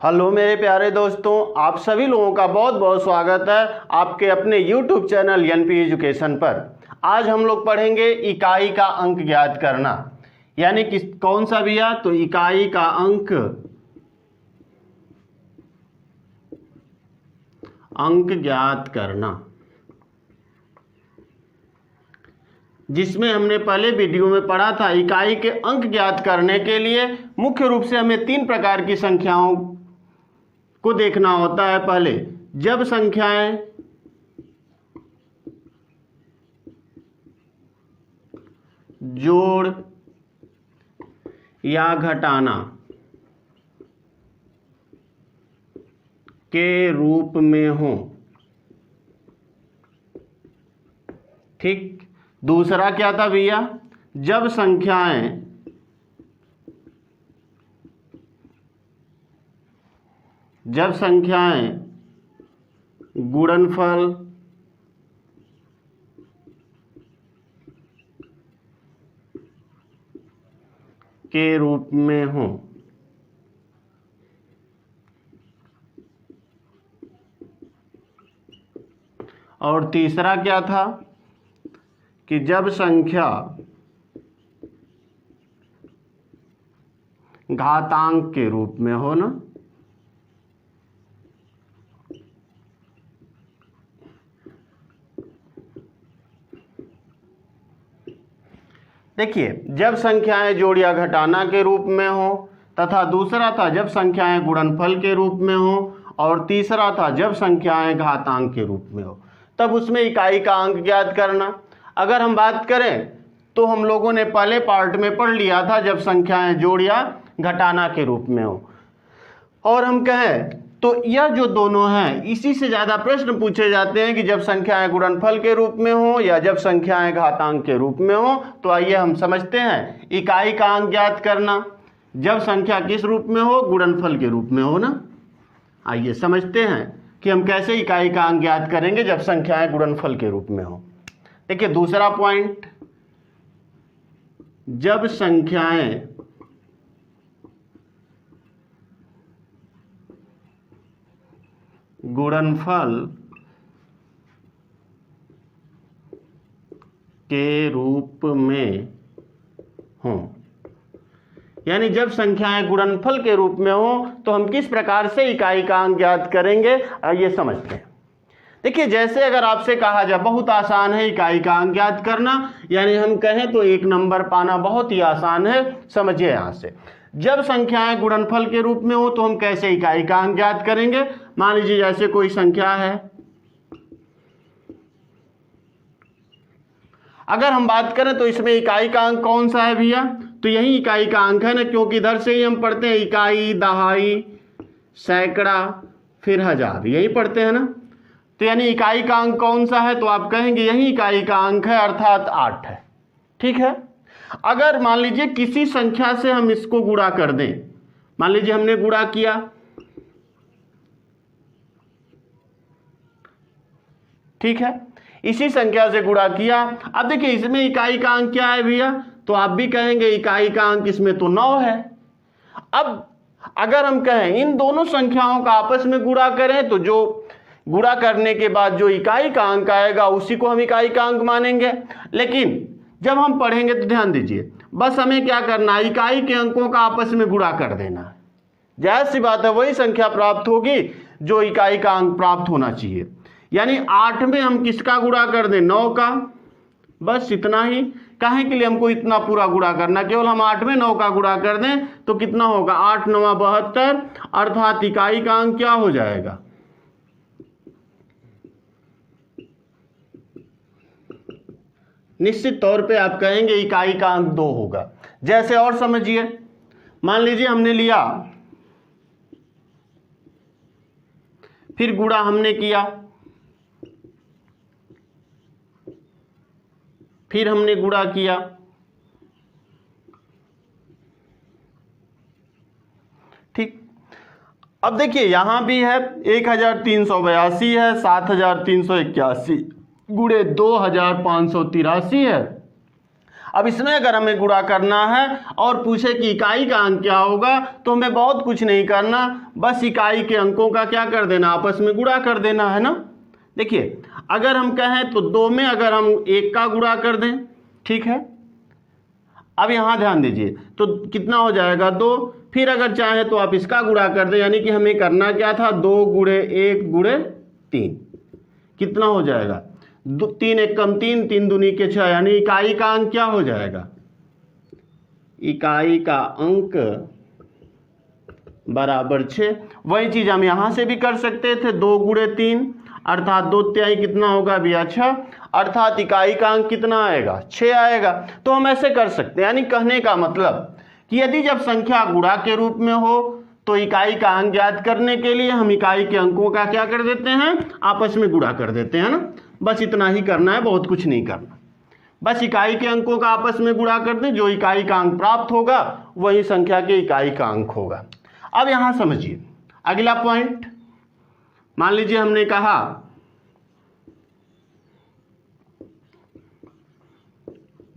Hello मेरे प्यारे दोस्तों, आप सभी लोगों का बहुत बहुत स्वागत है आपके अपने YouTube चैनल एनपी एजुकेशन पर। आज हम लोग पढ़ेंगे इकाई का अंक ज्ञात करना, यानी कि कौन सा भैया? तो इकाई का अंक ज्ञात करना, जिसमें हमने पहले वीडियो में पढ़ा था। इकाई के अंक ज्ञात करने के लिए मुख्य रूप से हमें 3 प्रकार की संख्याओं को देखना होता है। पहले जब संख्याएं जोड़ या घटाना के रूप में हो, ठीक। दूसरा क्या था भैया? जब संख्याएं गुणनफल के रूप में हो। और तीसरा क्या था कि जब संख्या घातांक के रूप में हो ना। देखिए, जब संख्याएं जोड़ या घटाना के रूप में हो, तथा दूसरा था जब संख्याएं गुणनफल के रूप में हो, और तीसरा था जब संख्याएं घातांक के रूप में हो, तब उसमें इकाई का अंक ज्ञात करना। अगर हम बात करें तो हम लोगों ने पहले पार्ट में पढ़ लिया था जब संख्याएं जोड़ या घटाना के रूप में हो। और हम कहें तो यह जो दोनों हैं, इसी से ज़्यादा प्रश्न पूछे जाते हैं कि जब संख्याएं गुणनफल के रूप में हो या जब संख्याएं घातांक के रूप में हो। तो आइए हम समझते हैं इकाई का अंक ज्ञात करना। जब संख्या किस रूप में हो? गुणनफल के रूप में हो ना। आइए समझते हैं कि हम कैसे इकाई का अंक ज्ञात करेंगे जब संख्याएं गुणनफल के रूप में हो। देखिए, दूसरा पॉइंट, जब संख्याएं गुणनफल के रूप में हों, यानी जब संख्याएं गुणनफल के रूप में हो तो हम किस प्रकार से इकाई का अंक ज्ञात करेंगे, आइए समझते हैं। देखिए, जैसे अगर आपसे कहा जाए, बहुत आसान है इकाई का अंक ज्ञात करना, यानी हम कहें तो 1 नंबर पाना बहुत ही आसान है। समझिए यहां से, जब संख्याएं गुणनफल के रूप में हो तो हम कैसे इकाई का अंक ज्ञात करेंगे। मान लीजिए जैसे कोई संख्या है, अगर हम बात करें तो इसमें इकाई का अंक कौन सा है भैया? तो यही इकाई का अंक है ना, क्योंकि इधर से ही हम पढ़ते हैं इकाई, दहाई, सैकड़ा, फिर हजार, यही पढ़ते हैं ना। तो यानी इकाई का अंक कौन सा है? तो आप कहेंगे यही इकाई का अंक है, अर्थात 8 है। ठीक है। अगर मान लीजिए किसी संख्या से हम इसको गुणा कर दें, मान लीजिए हमने गुणा किया, ठीक है, इसी संख्या से गुणा किया। अब देखिए इसमें इकाई का अंक क्या है भैया? तो आप भी कहेंगे इकाई का अंक इसमें तो 9 है। अब अगर हम कहें इन दोनों संख्याओं का आपस में गुणा करें तो जो गुणा करने के बाद जो इकाई का अंक आएगा उसी को हम इकाई का अंक मानेंगे। लेकिन जब हम पढ़ेंगे तो ध्यान दीजिए, बस हमें क्या करना है, इकाई के अंकों का आपस में गुणा कर देना। जाहिर सी बात है वही संख्या प्राप्त होगी जो इकाई का अंक प्राप्त होना चाहिए। यानी 8 में हम किसका गुणा कर दें? 9 का। बस इतना ही। काहे के लिए हमको इतना पूरा गुणा करना? केवल हम 8 में 9 का गुणा कर दें तो कितना होगा? 8 9 72, अर्थात इकाई का अंक क्या हो जाएगा? निश्चित तौर पे आप कहेंगे इकाई का अंक 2 होगा। जैसे और समझिए, मान लीजिए हमने लिया, फिर गुणा हमने किया, फिर हमने गुणा किया, ठीक। अब देखिए यहां भी है 1382 है, 7381 गुणे 2583 है। अब इसमें अगर हमें गुणा करना है और पूछे कि इकाई का अंक क्या होगा, तो हमें बहुत कुछ नहीं करना, बस इकाई के अंकों का क्या कर देना, आपस में गुणा कर देना है ना। देखिए अगर हम कहें तो 2 में अगर हम 1 का गुणा कर दें, ठीक है। अब यहाँ ध्यान दीजिए तो कितना हो जाएगा 2, फिर अगर चाहे तो आप इसका गुणा कर दें, यानी कि हमें करना क्या था 2 गुणे 1 गुणे 3, कितना हो जाएगा 3 1 कम 3, 3 दूनी के 6, यानी इकाई का अंक क्या हो जाएगा, इकाई का अंक बराबर 6। वही चीज हम यहां से भी कर सकते थे, 2 गुणे 3 अर्थात 2 तिहाई कितना होगा भैया 6, अर्थात इकाई का अंक कितना आएगा 6 आएगा। तो हम ऐसे कर सकते हैं, यानी कहने का मतलब कि यदि जब संख्या गुणा के रूप में हो तो इकाई का अंक ज्ञात करने के लिए हम इकाई के अंकों का क्या कर देते हैं, आपस में गुणा कर देते हैं ना। बस इतना ही करना है, बहुत कुछ नहीं करना, बस इकाई के अंकों का आपस में गुणा कर दें, जो इकाई का अंक प्राप्त होगा वही संख्या के इकाई का अंक होगा। अब यहां समझिए अगला पॉइंट, मान लीजिए हमने कहा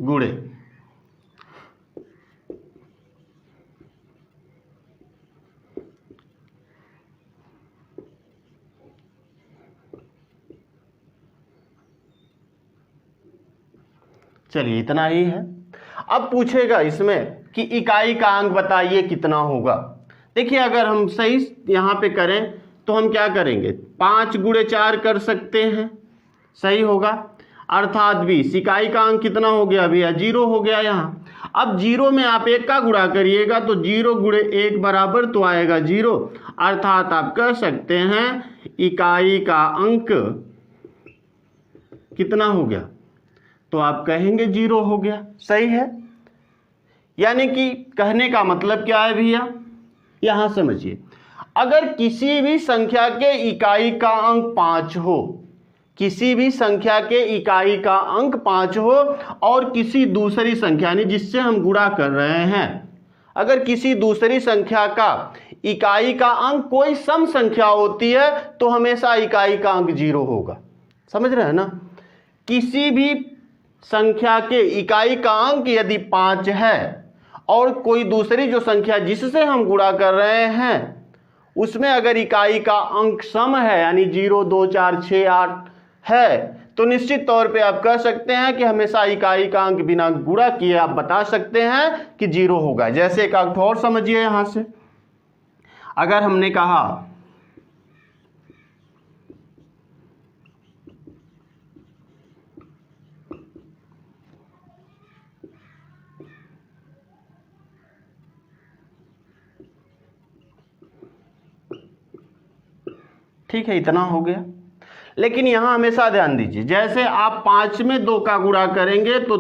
गुणे, चलिए इतना ही है। अब पूछेगा इसमें कि इकाई का अंक बताइए कितना होगा। देखिए अगर हम सही यहां पे करें तो हम क्या करेंगे, 5 गुणे 4 कर सकते हैं, सही होगा, अर्थात 20। इकाई का अंक कितना हो गया भैया 0 हो गया यहाँ। अब 0 में आप 1 का गुणा करिएगा तो 0 गुणे 1 बराबर तो आएगा 0, अर्थात आप कह सकते हैं इकाई का अंक कितना हो गया, तो आप कहेंगे 0 हो गया, सही है। यानी कि कहने का मतलब क्या है भैया, यहां समझिए, अगर किसी भी संख्या के इकाई का अंक 5 हो, किसी भी संख्या के इकाई का अंक 5 हो और किसी दूसरी संख्या यानी जिससे हम गुणा कर रहे हैं, अगर किसी दूसरी संख्या का इकाई का अंक कोई सम संख्या होती है तो हमेशा इकाई का अंक 0 होगा, समझ रहे हैं ना। किसी भी संख्या के इकाई का अंक यदि 5 है और कोई दूसरी जो संख्या जिससे हम गुणा कर रहे हैं उसमें अगर इकाई का अंक सम है, यानी 0 2 4 6 8 है, तो निश्चित तौर पे आप कह सकते हैं कि हमेशा इकाई का अंक बिना गुणा किए आप बता सकते हैं कि 0 होगा। जैसे एक अंक और समझिए यहां से, अगर हमने कहा ठीक है, इतना हो गया। लेकिन यहां हमेशा ध्यान दीजिए, जैसे आप 5 में 2 का गुणा करेंगे तो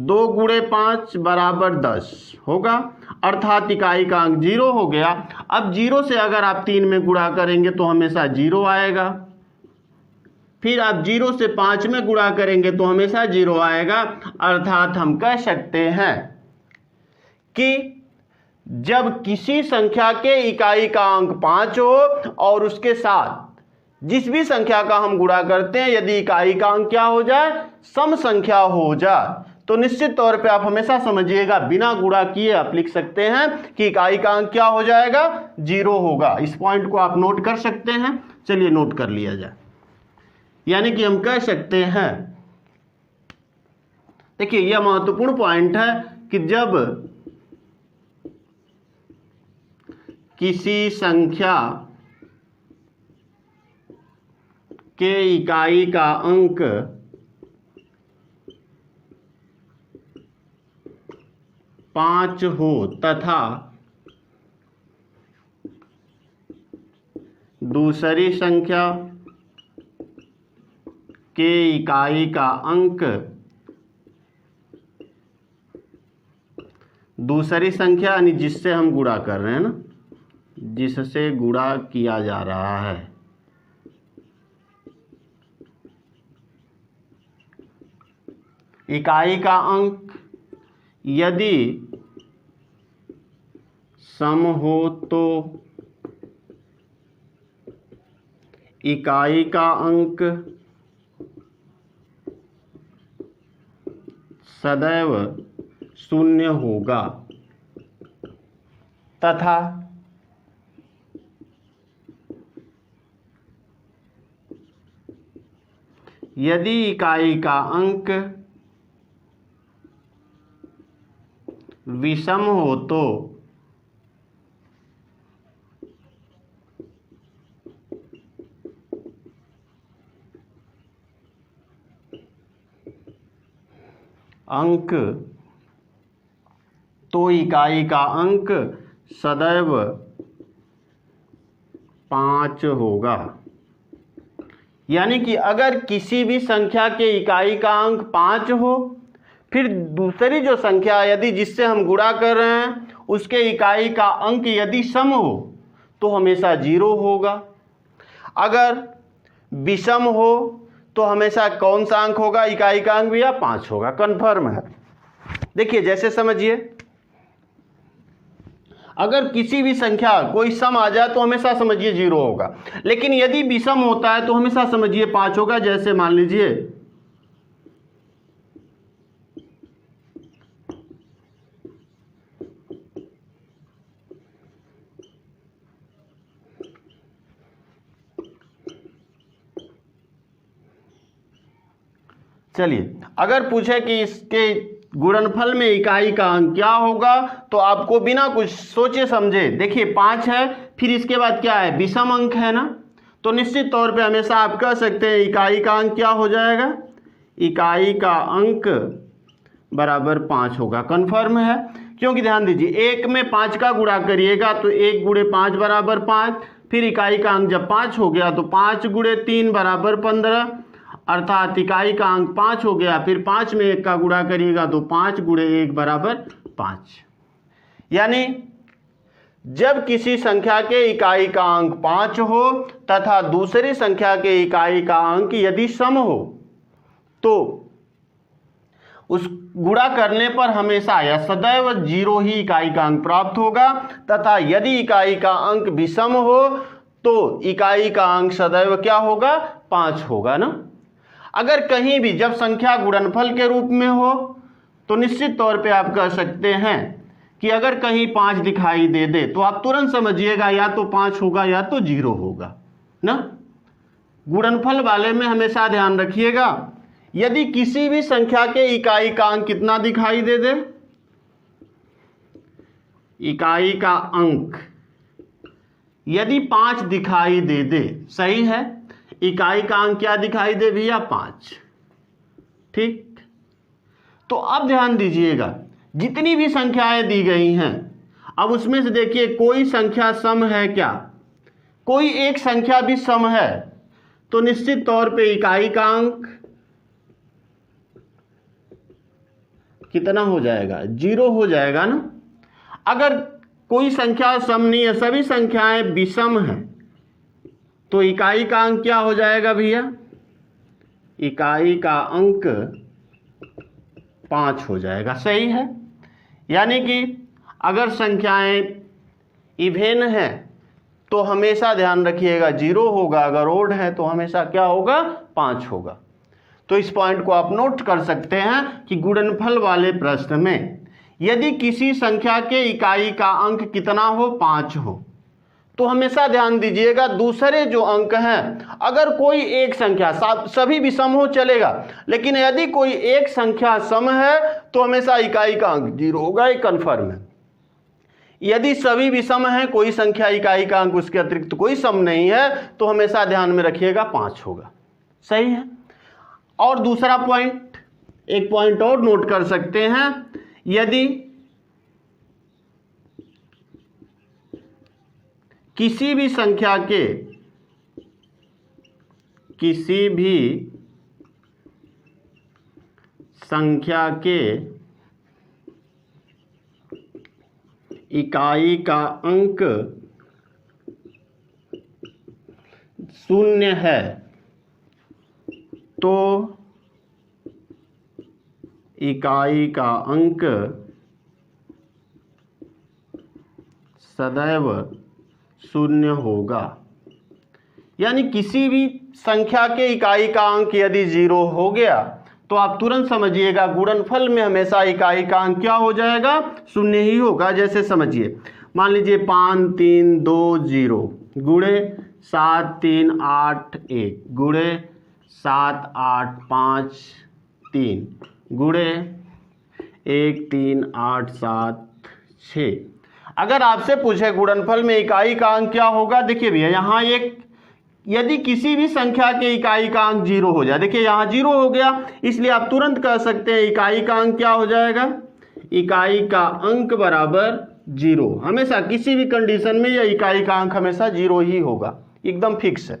2 गुणे 5 बराबर 10 होगा, अर्थात इकाई का अंक 0 हो गया। अब 0 से अगर आप 3 में गुणा करेंगे तो हमेशा 0 आएगा, फिर आप 0 से 5 में गुणा करेंगे तो हमेशा 0 आएगा, अर्थात हम कह सकते हैं कि जब किसी संख्या के इकाई का अंक 5 हो और उसके साथ जिस भी संख्या का हम गुणा करते हैं यदि इकाई का अंक क्या हो जाए, सम संख्या हो जाए, तो निश्चित तौर पे आप हमेशा समझिएगा बिना गुणा किए आप लिख सकते हैं कि इकाई का अंक क्या हो जाएगा 0 होगा। इस पॉइंट को आप नोट कर सकते हैं, चलिए नोट कर लिया जाए। यानी कि हम कह सकते हैं, देखिए यह महत्वपूर्ण पॉइंट है कि जब किसी संख्या के इकाई का अंक 5 हो तथा दूसरी संख्या के इकाई का अंक, दूसरी संख्या यानी जिससे हम गुणा कर रहे हैं ना, जिससे गुणा किया जा रहा है, इकाई का अंक यदि सम हो तो इकाई का अंक सदैव शून्य होगा तथा यदि इकाई का अंक विषम हो तो इकाई का अंक सदैव 5 होगा। यानी कि अगर किसी भी संख्या के इकाई का अंक 5 हो, फिर दूसरी जो संख्या यदि जिससे हम गुणा कर रहे हैं उसके इकाई का अंक यदि सम हो तो हमेशा 0 होगा। अगर विषम हो तो हमेशा कौन सा अंक होगा? इकाई का अंक भैया 5 होगा। कन्फर्म है। देखिए जैसे समझिए, अगर किसी भी संख्या कोई सम आ जाए तो हमेशा समझिए 0 होगा, लेकिन यदि विषम होता है तो हमेशा समझिए 5 होगा। जैसे मान लीजिए चलिए, अगर पूछे कि इसके गुणनफल में इकाई का अंक क्या होगा तो आपको बिना कुछ सोचे समझे, देखिए 5 है, फिर इसके बाद क्या है? विषम अंक है ना, तो निश्चित तौर पे हमेशा आप कह सकते हैं इकाई का अंक क्या हो जाएगा? इकाई का अंक बराबर 5 होगा। कन्फर्म है, क्योंकि ध्यान दीजिए 1 में 5 का गुणा करिएगा तो 1 गुणे 5 बराबर 5, फिर इकाई का अंक जब 5 हो गया तो 5 गुणे 3 बराबर 15, अर्थात इकाई का अंक 5 हो गया। फिर 5 में 1 का गुणा करिएगा तो 5 गुणे 1 बराबर 5। यानी जब किसी संख्या के इकाई का अंक 5 हो तथा दूसरी संख्या के इकाई का अंक यदि सम हो तो उस गुणा करने पर हमेशा या सदैव 0 ही इकाई का अंक प्राप्त होगा, तथा यदि इकाई का अंक विषम हो तो इकाई का अंक सदैव क्या होगा? 5 होगा ना। अगर कहीं भी जब संख्या गुणनफल के रूप में हो तो निश्चित तौर पे आप कह सकते हैं कि अगर कहीं 5 दिखाई दे दे तो आप तुरंत समझिएगा या तो 5 होगा या तो 0 होगा ना। गुणनफल वाले में हमेशा ध्यान रखिएगा, यदि किसी भी संख्या के इकाई का अंक कितना दिखाई दे दे? इकाई का अंक यदि 5 दिखाई दे दे, सही है, इकाई का अंक क्या दिखाई दे भैया? 5। ठीक, तो अब ध्यान दीजिएगा जितनी भी संख्याएं दी गई हैं, अब उसमें से देखिए कोई संख्या सम है क्या? कोई एक संख्या भी सम है तो निश्चित तौर पे इकाई का अंक कितना हो जाएगा? 0 हो जाएगा ना। अगर कोई संख्या सम नहीं है, सभी संख्याएं विषम हैं, तो इकाई का अंक क्या हो जाएगा भैया? इकाई का अंक 5 हो जाएगा। सही है। यानी कि अगर संख्याएं इवेन है तो हमेशा ध्यान रखिएगा 0 होगा, अगर ओड है तो हमेशा क्या होगा? 5 होगा। तो इस पॉइंट को आप नोट कर सकते हैं कि गुणनफल वाले प्रश्न में यदि किसी संख्या के इकाई का अंक कितना हो? 5 हो, तो हमेशा ध्यान दीजिएगा दूसरे जो अंक हैं, अगर कोई एक संख्या, सभी विषम हो चलेगा, लेकिन यदि कोई एक संख्या सम है तो हमेशा इकाई का अंक 0 होगा। ये कन्फर्म है। यदि सभी विषम हैं, कोई संख्या इकाई का अंक उसके अतिरिक्त कोई सम नहीं है, तो हमेशा ध्यान में रखिएगा 5 होगा। सही है। और दूसरा पॉइंट, एक पॉइंट और नोट कर सकते हैं, यदि किसी भी संख्या के इकाई का अंक 0 है तो इकाई का अंक सदैव 0 होगा। यानी किसी भी संख्या के इकाई का अंक यदि 0 हो गया तो आप तुरंत समझिएगा गुणनफल में हमेशा इकाई का अंक क्या हो जाएगा, शून्य ही होगा। जैसे समझिए, मान लीजिए 5 3 2 0 गुणे 7 3 8 1 गुणे 7 8 5 3 गुणे 1 3 8 7 6। अगर आपसे पूछे गुणनफल में इकाई का अंक क्या होगा, देखिए भैया यहाँ एक, यदि किसी भी संख्या के इकाई का अंक 0 हो जाए, देखिए यहाँ 0 हो गया, इसलिए आप तुरंत कह सकते हैं इकाई का अंक क्या हो जाएगा, इकाई का अंक बराबर 0। हमेशा किसी भी कंडीशन में यह इकाई का अंक हमेशा 0 ही होगा, एकदम फिक्स है।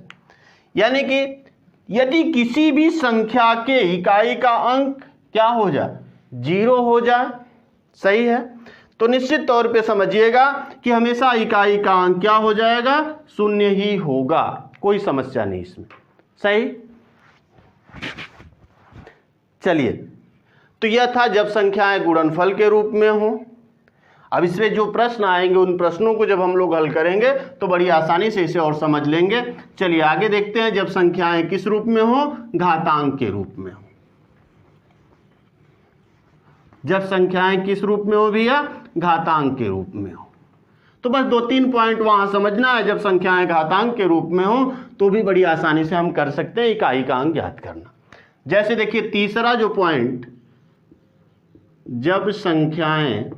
यानी कि यदि किसी भी संख्या के इकाई का अंक क्या हो जाए, 0 हो जाए, सही है, तो निश्चित तौर पे समझिएगा कि हमेशा इकाई का अंक क्या हो जाएगा, 0 ही होगा, कोई समस्या नहीं इसमें, सही। चलिए, तो यह था जब संख्याएं गुणनफल के रूप में हो। अब इसमें जो प्रश्न आएंगे उन प्रश्नों को जब हम लोग हल करेंगे तो बड़ी आसानी से इसे और समझ लेंगे। चलिए आगे देखते हैं, जब संख्याएं किस रूप में हो, घातांक के रूप में हो। जब संख्याएं किस रूप में हो भैया, घातांक के रूप में हो। तो बस 2-3 पॉइंट वहां समझना है। जब संख्याएं घातांक के रूप में हो तो भी बड़ी आसानी से हम कर सकते हैं इकाई का अंक ज्ञात करना। जैसे देखिए तीसरा जो पॉइंट, जब संख्याएं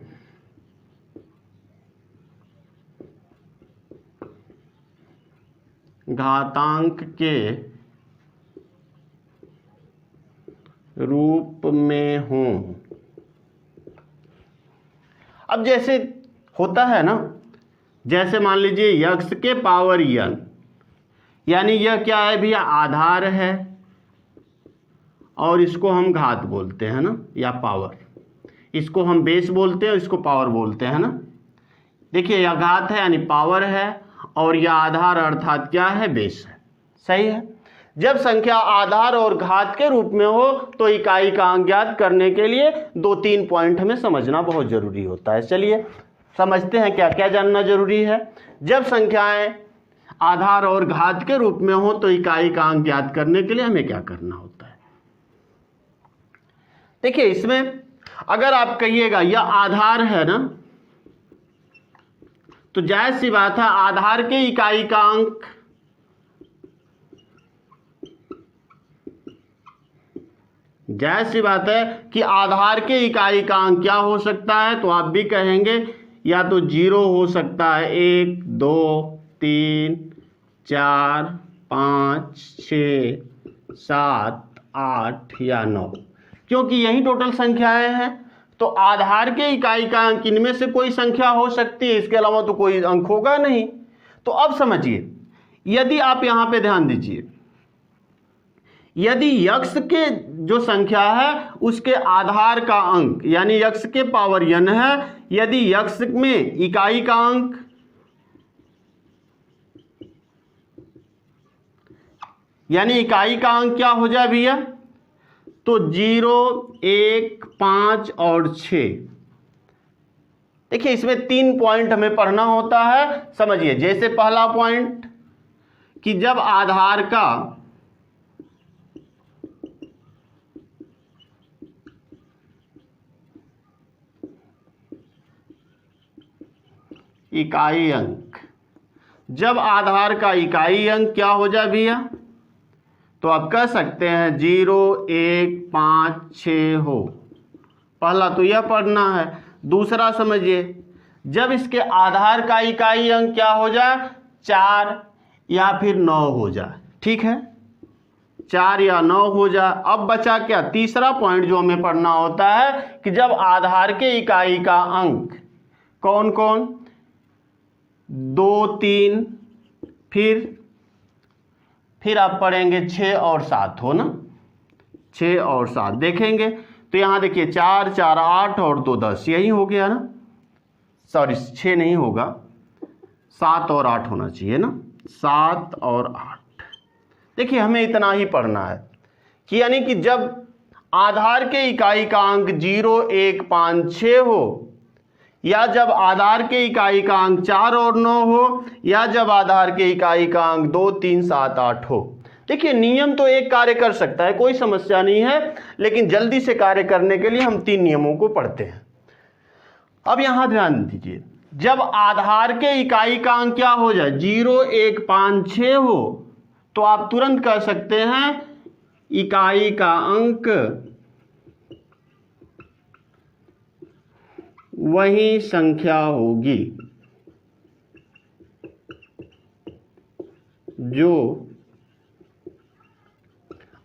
घातांक के रूप में हों। अब जैसे होता है ना, जैसे मान लीजिए यक्स के पावर n, यानी यह क्या है भैया, आधार है और इसको हम घात बोलते हैं ना, या पावर, इसको हम बेस बोलते हैं, इसको पावर बोलते हैं ना। देखिए यह घात है यानी पावर है, और यह आधार अर्थात क्या है, बेस है, सही है। जब संख्या आधार और घात के रूप में हो तो इकाई का अंक ज्ञात करने के लिए 2-3 पॉइंट हमें समझना बहुत जरूरी होता है। चलिए समझते हैं क्या क्या जानना जरूरी है। जब संख्याएं आधार और घात के रूप में हो तो इकाई का अंक ज्ञात करने के लिए हमें क्या करना होता है। देखिए इसमें अगर आप कहिएगा यह आधार है ना, तो जायज सी बात है आधार के इकाई का अंक जायज सी बात है कि आधार के इकाई का अंक क्या हो सकता है, तो आप भी कहेंगे या तो 0 हो सकता है, 1 2 3 4 5 6 7 8 या 9, क्योंकि यही टोटल संख्याएं हैं। तो आधार के इकाई का अंक इनमें से कोई संख्या हो सकती है, इसके अलावा तो कोई अंक होगा नहीं। तो अब समझिए, यदि आप यहां पे ध्यान दीजिए, यदि यक्स के जो संख्या है उसके आधार का अंक यानी यक्स के पावर n है, यदि यक्स में इकाई का अंक यानी इकाई का अंक क्या हो जाए भैया, तो 0 1 5 और 6। देखिए इसमें 3 पॉइंट हमें पढ़ना होता है, समझिए। जैसे पहला पॉइंट कि जब आधार का इकाई अंक, जब आधार का इकाई अंक क्या हो जाए भैया, तो आप कह सकते हैं 0 1 5 6 हो। पहला तो यह पढ़ना है। दूसरा समझिए, जब इसके आधार का इकाई अंक क्या हो जाए, 4 या फिर 9 हो जाए, ठीक है, 4 या 9 हो जाए। अब बचा क्या, तीसरा पॉइंट जो हमें पढ़ना होता है कि जब आधार के इकाई का अंक कौन कौन, 2 3, फिर आप पढ़ेंगे 6 और 7 हो ना, 6 और 7 देखेंगे तो यहां देखिए 4 4 8 और 2 10, यही हो गया ना, सॉरी 6 नहीं होगा, 7 और 8 होना चाहिए ना, 7 और 8। देखिए हमें इतना ही पढ़ना है कि यानी कि जब आधार के इकाई का अंक 0 1 5 6 हो, या जब आधार के इकाई का अंक 4 और 9 हो, या जब आधार के इकाई का अंक 2 3 7 8 हो, देखिए नियम तो एक कार्य कर सकता है, कोई समस्या नहीं है, लेकिन जल्दी से कार्य करने के लिए हम 3 नियमों को पढ़ते हैं। अब यहां ध्यान दीजिए, जब आधार के इकाई का अंक क्या हो जाए 0, 1, 5, 6 हो, तो आप तुरंत कह सकते हैं इकाई का अंक वही संख्या होगी जो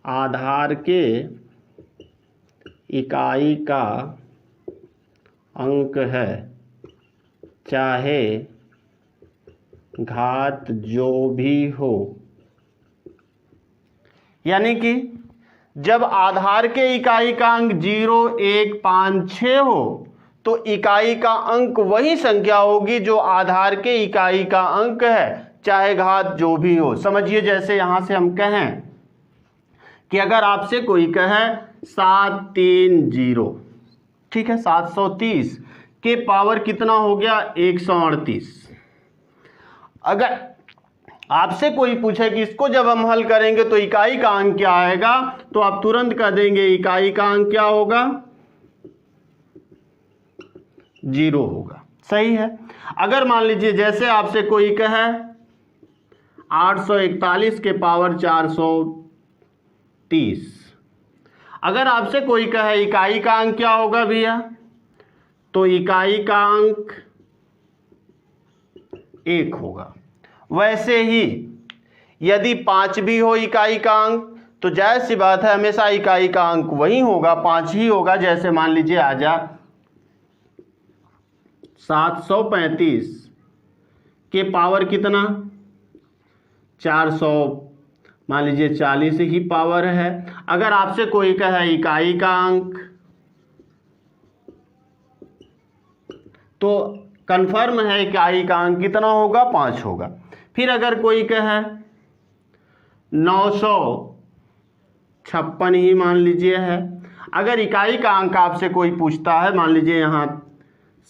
आधार के इकाई का अंक है, चाहे घात जो भी हो। यानी कि जब आधार के इकाई का अंक 0, 1, 5, 6 हो तो इकाई का अंक वही संख्या होगी जो आधार के इकाई का अंक है, चाहे घात जो भी हो। समझिए जैसे यहां से हम कहें कि अगर आपसे कोई कहे 730, ठीक है, 730 के पावर कितना हो गया 138। अगर आपसे कोई पूछे कि इसको जब हम हल करेंगे तो इकाई का अंक क्या आएगा, तो आप तुरंत कह देंगे इकाई का अंक क्या होगा 0 होगा। सही है। अगर मान लीजिए जैसे आपसे कोई कहे 841 के पावर 430, अगर आपसे कोई कहे इकाई का अंक क्या होगा भैया, तो इकाई का अंक 1 होगा। वैसे ही यदि 5 भी हो इकाई का अंक, तो जायज सी बात है हमेशा इकाई का अंक वही होगा, 5 ही होगा। जैसे मान लीजिए आ जा 735 के पावर कितना 400, मान लीजिए 40 ही पावर है। अगर आपसे कोई कहे इकाई का अंक, तो कंफर्म है इकाई का अंक कितना होगा 5 होगा। फिर अगर कोई कहे 956 ही मान लीजिए है, अगर इकाई का अंक आपसे कोई पूछता है, मान लीजिए यहाँ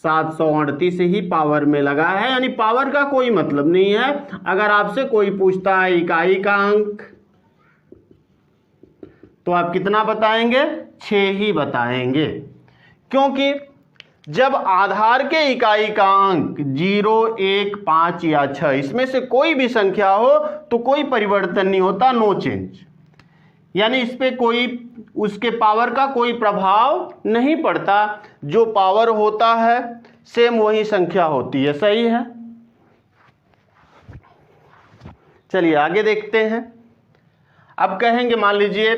738 ही पावर में लगा है, यानी पावर का कोई मतलब नहीं है। अगर आपसे कोई पूछता है इकाई का अंक, तो आप कितना बताएंगे 6 ही बताएंगे, क्योंकि जब आधार के इकाई का अंक 0, 1, 5 या 6 इसमें से कोई भी संख्या हो तो कोई परिवर्तन नहीं होता, नो चेंज। यानी इस पे कोई उसके पावर का कोई प्रभाव नहीं पड़ता, जो पावर होता है सेम वही संख्या होती है। सही है। चलिए आगे देखते हैं। अब कहेंगे मान लीजिए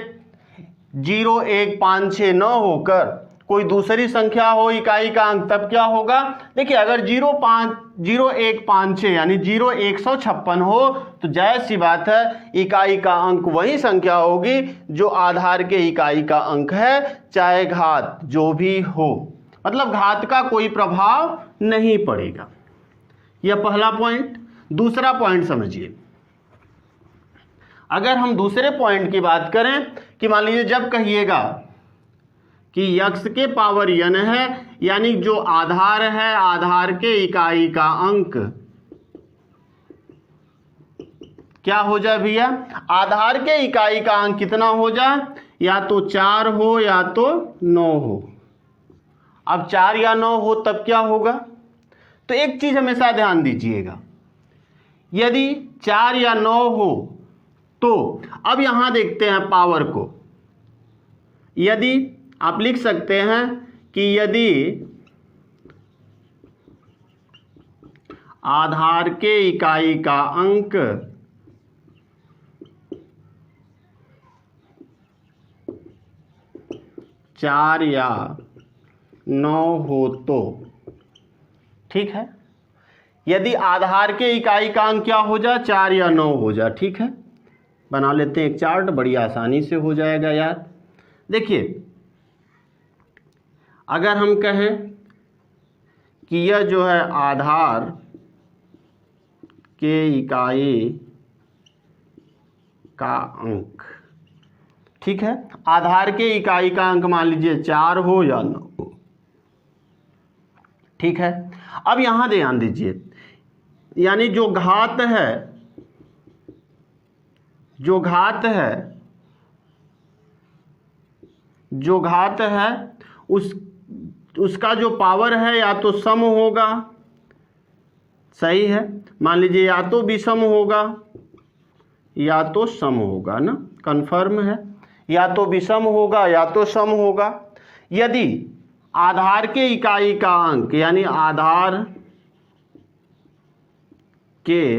0, 1, 5, 6 न होकर कोई दूसरी संख्या हो इकाई का अंक, तब क्या होगा। देखिए अगर 0, 1, 5, 6 यानी 0, 156 हो, तो जायज सी बात है इकाई का अंक वही संख्या होगी जो आधार के इकाई का अंक है, चाहे घात जो भी हो, मतलब घात का कोई प्रभाव नहीं पड़ेगा। यह पहला पॉइंट। दूसरा पॉइंट समझिए, अगर हम दूसरे पॉइंट की बात करें कि मान लीजिए जब कहिएगा कि x के पावर n है, यानी जो आधार है आधार के इकाई का अंक क्या हो जाए भैया, आधार के इकाई का अंक कितना हो जाए, या तो 4 हो या तो 9 हो। अब 4 या 9 हो तब क्या होगा, तो एक चीज हमेशा ध्यान दीजिएगा, यदि 4 या 9 हो तो अब यहां देखते हैं पावर को। यदि आप लिख सकते हैं कि यदि आधार के इकाई का अंक चार या 9 हो तो, ठीक है, यदि आधार के इकाई का अंक क्या हो जाए 4 या 9 हो जाए, ठीक है। बना लेते हैं एक चार्ट, बड़ी आसानी से हो जाएगा यार। देखिए अगर हम कहें कि यह जो है आधार के इकाई का अंक, ठीक है, आधार के इकाई का अंक मान लीजिए 4 हो या 9 हो, ठीक है। अब यहां ध्यान दीजिए, यानी जो घात है जो घात है उसका जो पावर है या तो सम होगा, सही है, मान लीजिए या तो विषम होगा या तो सम होगा ना, कन्फर्म है, या तो विषम होगा या तो सम होगा। यदि आधार के इकाई का अंक यानी आधार के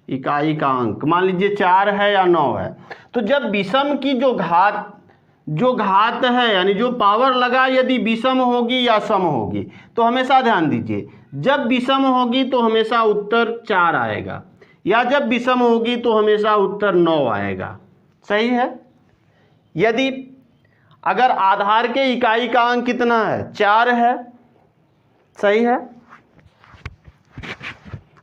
इकाई का अंक मान लीजिए 4 है या 9 है, तो जब विषम की जो घात है यानी जो पावर लगा यदि विषम होगी या सम होगी, तो हमेशा ध्यान दीजिए जब विषम होगी तो हमेशा उत्तर 4 आएगा, या जब विषम होगी तो हमेशा उत्तर 9 आएगा, सही है। यदि अगर आधार के इकाई का अंक कितना है 4 है, सही है,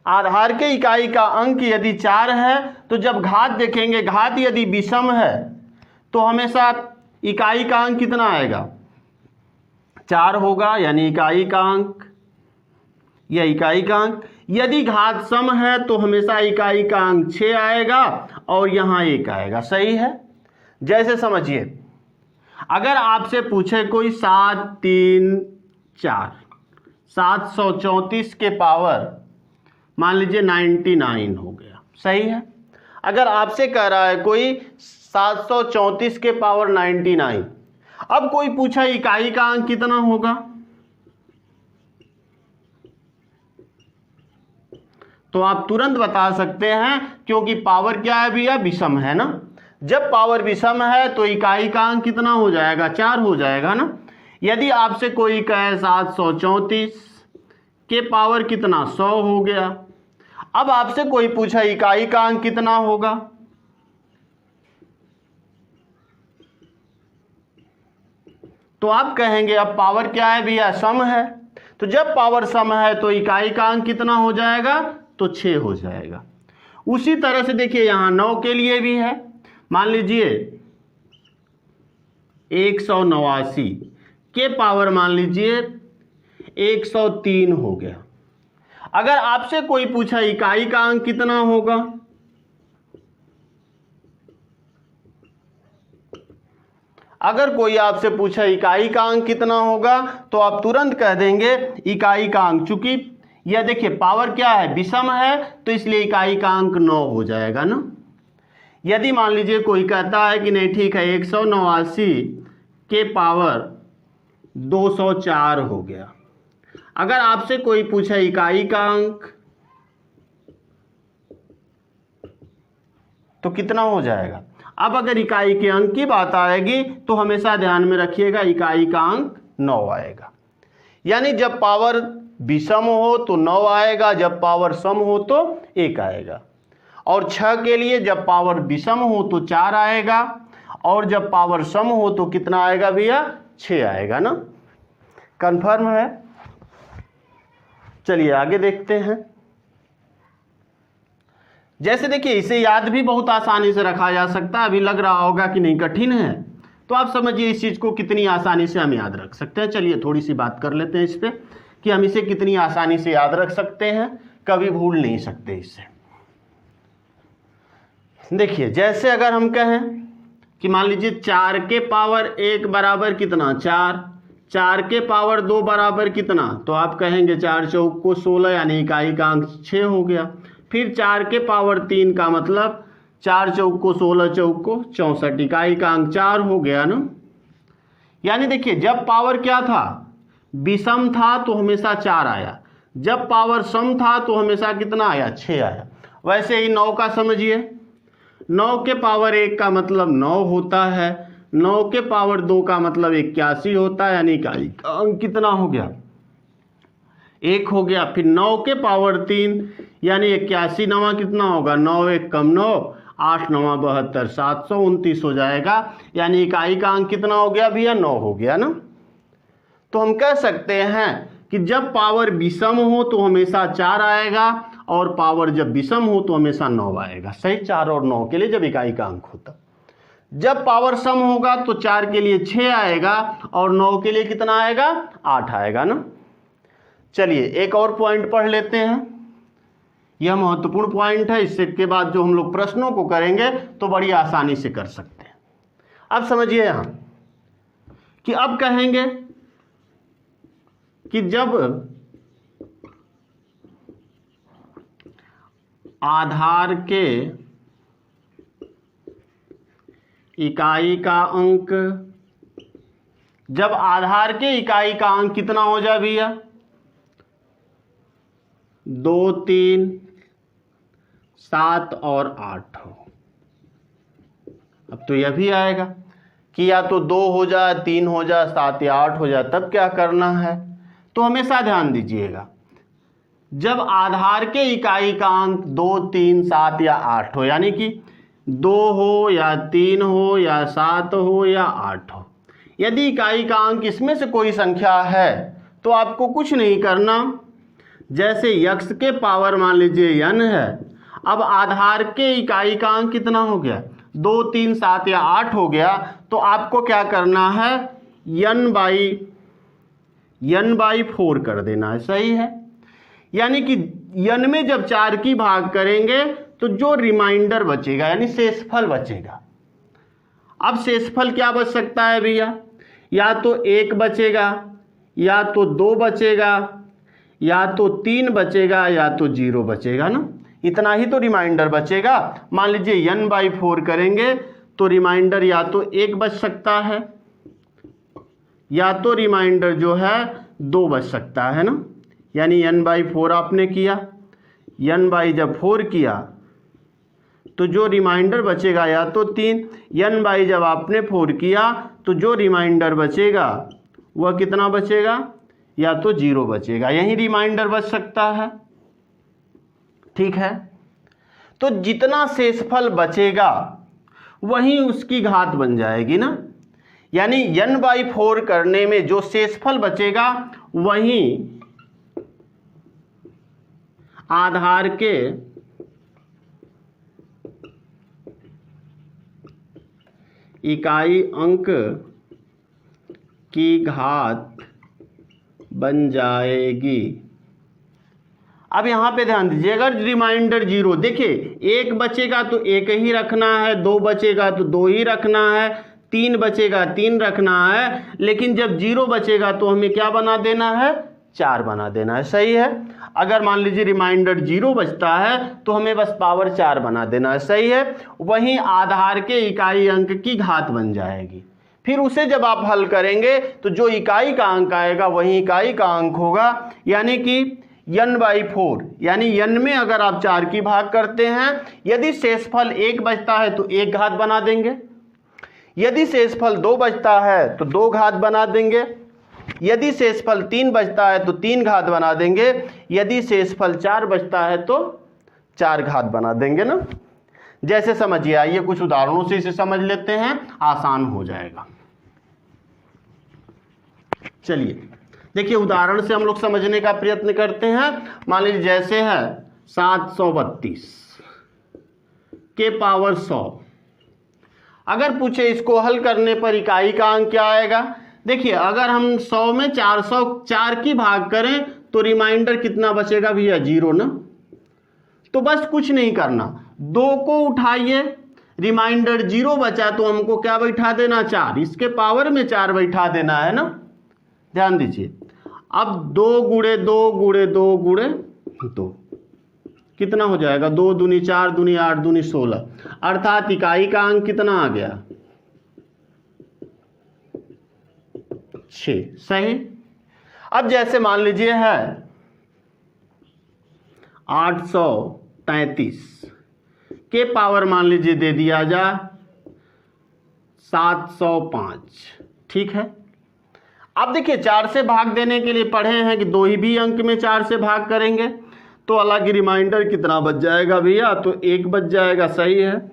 आधार के इकाई का अंक यदि 4 है तो जब घात देखेंगे, घात यदि विषम है तो हमेशा इकाई का अंक कितना आएगा 4 होगा, यानी इकाई का अंक या इकाई का अंक। यदि घात सम है तो हमेशा इकाई का अंक 6 आएगा और यहाँ 1 आएगा, सही है। जैसे समझिए अगर आपसे पूछे कोई 7 3 4 734 के पावर मान लीजिए 99 हो गया, सही है। अगर आपसे कह रहा है कोई 734 के पावर 99, अब कोई पूछा इकाई का अंक कितना होगा, तो आप तुरंत बता सकते हैं क्योंकि पावर क्या है भैया, विषम है ना। जब पावर विषम है तो इकाई का अंक कितना हो जाएगा 4 हो जाएगा ना। यदि आपसे कोई कहे 734 के पावर कितना 100 हो गया, अब आपसे कोई पूछा इकाई का अंक कितना होगा, तो आप कहेंगे अब पावर क्या है भैया, सम है, तो जब पावर सम है तो इकाई का अंक कितना हो जाएगा, तो 6 हो जाएगा। उसी तरह से देखिए यहां 9 के लिए भी है, मान लीजिए 189 के पावर मान लीजिए 103 हो गया। अगर आपसे कोई पूछा इकाई का अंक कितना होगा, अगर कोई आपसे पूछा इकाई का अंक कितना होगा तो आप तुरंत कह देंगे इकाई का अंक, चूंकि यह देखिए पावर क्या है विषम है तो इसलिए इकाई का अंक 9 हो जाएगा ना। यदि मान लीजिए कोई कहता है कि नहीं ठीक है 189 के पावर 204 हो गया, अगर आपसे कोई पूछा इकाई का अंक तो कितना हो जाएगा। अब अगर इकाई के अंक की बात आएगी तो हमेशा ध्यान में रखिएगा इकाई का अंक 9 आएगा, यानी जब पावर विषम हो तो 9 आएगा, जब पावर सम हो तो 1 आएगा। और 6 के लिए जब पावर विषम हो तो 4 आएगा और जब पावर सम हो तो कितना आएगा भैया 6 आएगा ना, कंफर्म है। चलिए आगे देखते हैं। जैसे देखिए इसे याद भी बहुत आसानी से रखा जा सकता है, अभी लग रहा होगा कि नहीं कठिन है, तो आप समझिए इस चीज को कितनी आसानी से हम याद रख सकते हैं। चलिए थोड़ी सी बात कर लेते हैं इस पे कि हम इसे कितनी आसानी से याद रख सकते हैं, कभी भूल नहीं सकते इसे। देखिए जैसे अगर हम कहें कि मान लीजिए 4 के पावर 1 बराबर कितना 4, 4 के पावर 2 बराबर कितना, तो आप कहेंगे 4 चौक को 16 यानी इकाई का अंक 6 हो गया। फिर 4 के पावर 3 का मतलब 4 चौक को 16 चौक को 64 इकाई का अंक 4 हो गया ना। यानी देखिए जब पावर क्या था विषम था तो हमेशा 4 आया, जब पावर सम था तो हमेशा कितना आया 6 आया। वैसे ही 9 का समझिए, 9 के पावर 1 का मतलब 9 होता है, 9 के पावर 2 का मतलब 81 होता है, यानी इकाई का अंक कितना हो गया 1 हो गया। फिर 9 के पावर 3 यानी 81 नवा कितना होगा 9 1 कम 9 8 9 72 729 हो जाएगा, यानी इकाई का अंक कितना हो गया भैया 9 हो गया ना। तो हम कह सकते हैं कि जब पावर विषम हो तो हमेशा 4 आएगा और पावर जब विषम हो तो हमेशा 9 आएगा, सही। 4 और 9 के लिए जब इकाई का अंक होता, जब पावर सम होगा तो 4 के लिए 6 आएगा और 9 के लिए कितना आएगा 8 आएगा ना। चलिए एक और पॉइंट पढ़ लेते हैं यह महत्वपूर्ण पॉइंट है, इससे के बाद जो हम लोग प्रश्नों को करेंगे तो बड़ी आसानी से कर सकते हैं। अब समझिए यहाँ कि अब कहेंगे कि जब आधार के इकाई का अंक, जब आधार के इकाई का अंक कितना हो जाए भैया, 2, 3, 7 और 8 हो। अब तो यह भी आएगा कि या तो 2 हो जाए, 3 हो जाए, 7 या 8 हो जाए, तब क्या करना है। तो हमेशा ध्यान दीजिएगा, जब आधार के इकाई का अंक 2, 3, 7 या 8 हो, यानी कि 2 हो या 3 हो या 7 हो या 8 हो, यदि इकाई का अंक इसमें से कोई संख्या है तो आपको कुछ नहीं करना। जैसे x के पावर मान लीजिए n है, अब आधार के इकाई का अंक कितना हो गया, 2, 3, 7 या 8 हो गया, तो आपको क्या करना है, n बाई 4 कर देना है। सही है, यानी कि n में जब 4 की भाग करेंगे तो जो रिमाइंडर बचेगा यानी शेषफल बचेगा। अब शेषफल क्या बच सकता है भैया, या तो 1 बचेगा, या तो 2 बचेगा, या तो 3 बचेगा, या तो 0 बचेगा ना, इतना ही तो रिमाइंडर बचेगा। मान लीजिए n बाई 4 करेंगे तो रिमाइंडर या तो 1 बच सकता है, या तो रिमाइंडर जो है 2 बच सकता है ना, यानी n बाई 4 आपने किया, n बाई जब 4 किया तो जो रिमाइंडर बचेगा या तो 3, n बाई जब आपने 4 किया तो जो रिमाइंडर बचेगा वह कितना बचेगा, या तो 0 बचेगा, यही रिमाइंडर बच सकता है। ठीक है, तो जितना शेषफल बचेगा वही उसकी घात बन जाएगी ना, यानी n बाई 4 करने में जो शेषफल बचेगा वही आधार के इकाई अंक की घात बन जाएगी। अब यहाँ पे ध्यान दीजिए, अगर रिमाइंडर 0, देखिए 1 बचेगा तो 1 ही रखना है, 2 बचेगा तो 2 ही रखना है, 3 बचेगा 3 रखना है, लेकिन जब 0 बचेगा तो हमें क्या बना देना है, 4 बना देना है। सही है, अगर मान लीजिए रिमाइंडर 0 बचता है तो हमें बस पावर 4 बना देना है। सही है, वहीं आधार के इकाई अंक की घात बन जाएगी। फिर उसे जब आप हल करेंगे तो जो इकाई का अंक आएगा वही इकाई का अंक होगा, यानी कि n बाई 4, यानी n में अगर आप 4 की भाग करते हैं, यदि शेषफल 1 बचता है तो 1 घात बना देंगे, यदि शेषफल 2 बचता है तो 2 घात बना देंगे, यदि शेषफल 3 बचता है तो 3 घात बना देंगे, यदि शेषफल 4 बचता है तो 4 घात बना देंगे ना। जैसे समझिए, आइए कुछ उदाहरणों से इसे समझ लेते हैं, आसान हो जाएगा। चलिए देखिए, उदाहरण से हम लोग समझने का प्रयत्न करते हैं। मान लीजिए जैसे है 732 के पावर 100, अगर पूछे इसको हल करने पर इकाई का अंक क्या आएगा। देखिए, अगर हम 100 में 404 की भाग करें तो रिमाइंडर कितना बचेगा भैया, 0 ना। तो बस कुछ नहीं करना, 2 को उठाइए, रिमाइंडर 0 बचा तो हमको क्या बैठा देना, 4, इसके पावर में 4 बैठा देना है ना। ध्यान दीजिए, अब 2 गुणे 2 गुणे 2 गुणे 2 कितना हो जाएगा, 2 दूनी 4 दूनी 8 दूनी 16, अर्थात इकाई का अंक कितना आ गया, 6। सही। अब जैसे मान लीजिए है 833 के पावर मान लीजिए दे दिया जा 705। ठीक है, अब देखिए 4 से भाग देने के लिए पढ़े हैं कि 2 ही भी अंक में 4 से भाग करेंगे तो अलग रिमाइंडर कितना बच जाएगा भैया, तो 1 बच जाएगा। सही है,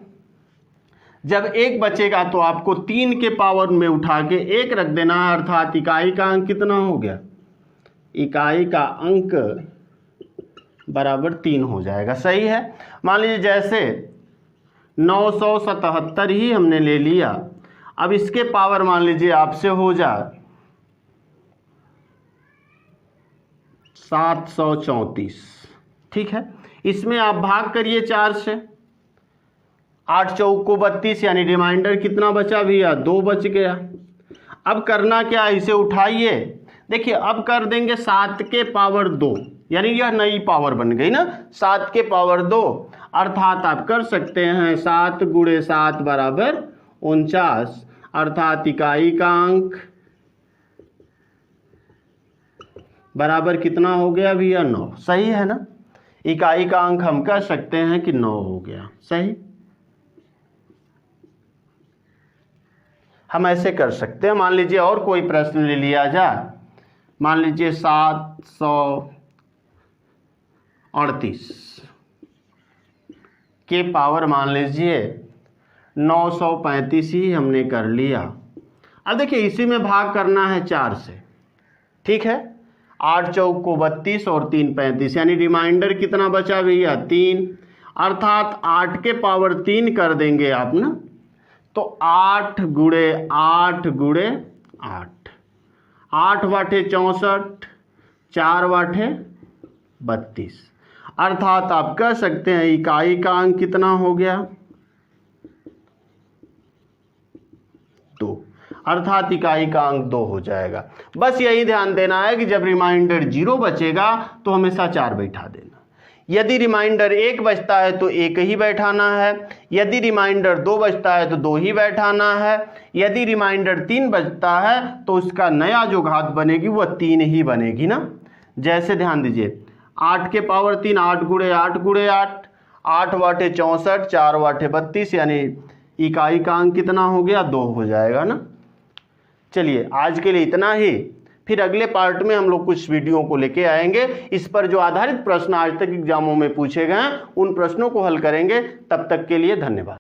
जब 1 बचेगा तो आपको 3 के पावर में उठा के 1 रख देना है, अर्थात इकाई का अंक कितना हो गया, इकाई का अंक बराबर 3 हो जाएगा। सही है, मान लीजिए जैसे 977 ही हमने ले लिया, अब इसके पावर मान लीजिए आपसे हो जाए 734। ठीक है, इसमें आप भाग करिए 4 से, 8 चौक को 32, यानी रिमाइंडर कितना बचा भैया, 2 बच गया। अब करना क्या, इसे उठाइए। देखिए अब कर देंगे 7 के पावर 2, यानी यह नई पावर बन गई ना, 7 के पावर 2, अर्थात आप कर सकते हैं 7 × 7 बराबर 49, अर्थात इकाई का अंक बराबर कितना हो गया भैया, 9। सही है ना, इकाई का अंक हम कह सकते हैं कि 9 हो गया। सही, हम ऐसे कर सकते हैं। मान लीजिए और कोई प्रश्न ले लिया जाए, मान लीजिए 738 के पावर मान लीजिए 935 ही हमने कर लिया। अब देखिए इसी में भाग करना है 4 से, ठीक है। 8 चौक को 32 और 3 35, यानी रिमाइंडर कितना बचा भैया, 3, अर्थात 8 के पावर 3 कर देंगे आप ना, तो 8 × 8 × 8, 8 वाटे 64, 4 वाटे 32, अर्थात आप कह सकते हैं इकाई का अंक कितना हो गया, 2, अर्थात इकाई का अंक 2 हो जाएगा। बस यही ध्यान देना है कि जब रिमाइंडर 0 बचेगा तो हमेशा 4 बैठा देना। यदि रिमाइंडर 1 बचता है तो 1 ही बैठाना है, यदि रिमाइंडर 2 बचता है तो 2 ही बैठाना है, यदि रिमाइंडर 3 बचता है तो उसका नया जो घात बनेगी वह 3 ही बनेगी ना। जैसे ध्यान दीजिए 8 के पावर 3, 8 × 8 × 8, 8 वाटे 64, 4 वाटे 32, यानी इकाई का अंक कितना हो गया, 2 हो जाएगा ना। चलिए आज के लिए इतना ही, फिर अगले पार्ट में हम लोग कुछ वीडियो को लेके आएंगे, इस पर जो आधारित प्रश्न आज तक एग्जामों में पूछे गए हैं उन प्रश्नों को हल करेंगे। तब तक के लिए धन्यवाद।